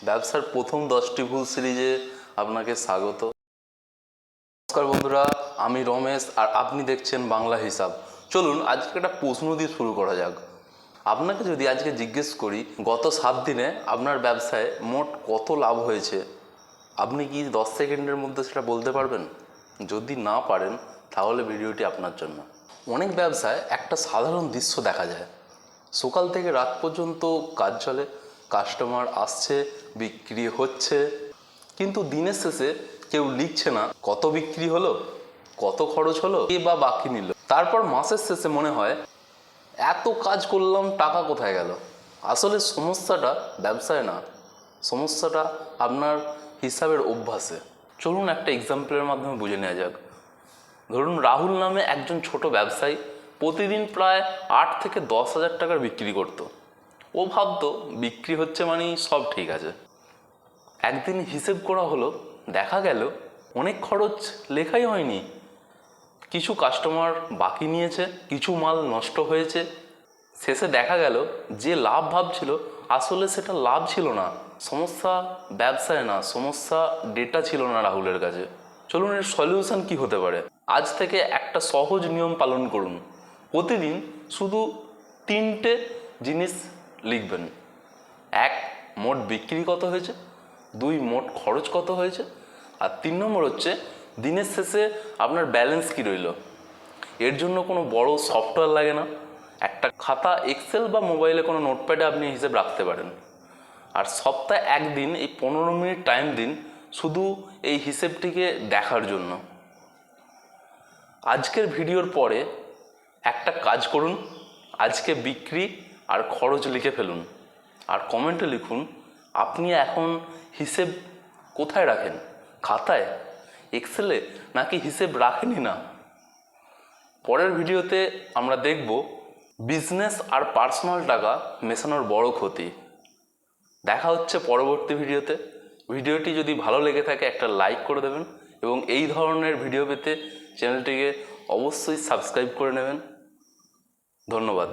ব্যবসার প্রথম 10টি ভুল সিরিজে আপনাকে স্বাগত। নমস্কার বন্ধুরা, আমি রমেশ আর আপনি দেখছেন বাংলা হিসাব। চলুন আজকে একটা প্রশ্ন দিয়ে শুরু করা যাক। আপনাকে যদি আজকে জিজ্ঞেস করি গত 7 দিনে আপনার ব্যবসায় মোট কত লাভ হয়েছে, আপনি কি 10 সেকেন্ডের মধ্যে সেটা বলতে পারবেন? যদি না পারেন তাহলে ভিডিওটি আপনার জন্য। অনেক ব্যবসায় একটা সাধারণ দৃশ্য দেখা যায়, সকাল থেকে রাত পর্যন্ত কাজ চলে, কাস্টমার আসছে, বিক্রি হচ্ছে, কিন্তু দিনের শেষে কেউ লিখছে না কত বিক্রি হলো, কত খরচ হলো, কে বা বাকি নিল। তারপর মাসের শেষে মনে হয় এত কাজ করলাম, টাকা কোথায় গেল? আসলে সমস্যাটা ব্যবসায় না, সমস্যাটা আপনার হিসাবের অভ্যাসে। চলুন একটা এক্সাম্পলের মাধ্যমে বুঝে নেওয়া যাক। ধরুন রাহুল নামে একজন ছোট ব্যবসায়ী প্রতিদিন প্রায় 8 থেকে 10 হাজার টাকার বিক্রি করত। ও ভাবতো বিক্রি হচ্ছে মানেই সব ঠিক আছে। একদিন হিসেব করা হলো, দেখা গেল অনেক খরচ লেখাই হয়নি। কিছু কাস্টমার বাকি নিয়েছে, কিছু মাল নষ্ট হয়েছে। শেষে দেখা গেল যে লাভ ভাবছিল আসলে সেটা লাভ ছিল না। সমস্যা ব্যবসায় না, সমস্যা ডেটা ছিল না রাহুলের কাছে। চলুন এর সলিউশন কি হতে পারে। আজ থেকে একটা সহজ নিয়ম পালন করুন। প্রতিদিন শুধু 3টে জিনিস লিখবেন। 1, মোট বিক্রি কত হয়েছে। 2, মোট খরচ কত হয়েছে। আর 3 নম্বর হচ্ছে দিনের শেষে আপনার ব্যালেন্স কি রইল। এর জন্য কোনো বড় সফটওয়্যার লাগে না, একটা খাতা, এক্সেল বা মোবাইলে কোনো নোটপ্যাডে আপনি হিসেব রাখতে পারেন। আর সপ্তাহে একদিন এই 15 মিনিট টাইম দিন শুধু এই হিসেবটিকে দেখার জন্য। আজকের ভিডিওর পরে একটা কাজ করুন, আজকে বিক্রি আর খরচ লিখে ফেলুন, আর কমেন্টে লিখুন আপনি এখন হিসেব কোথায় রাখেন, খাতায়, এক্সেলে, নাকি হিসেব রাখেনই না। পরের ভিডিওতে আমরা দেখব বিজনেস আর পার্সোনাল টাকা মেশানোর বড় ক্ষতি। দেখা হচ্ছে পরবর্তী ভিডিওতে। ভিডিওটি যদি ভালো লেগে থাকে একটা লাইক করে দেবেন এবং এই ধরনের ভিডিও পেতে চ্যানেলটিকে অবশ্যই সাবস্ক্রাইব করে নেবেন। ধন্যবাদ।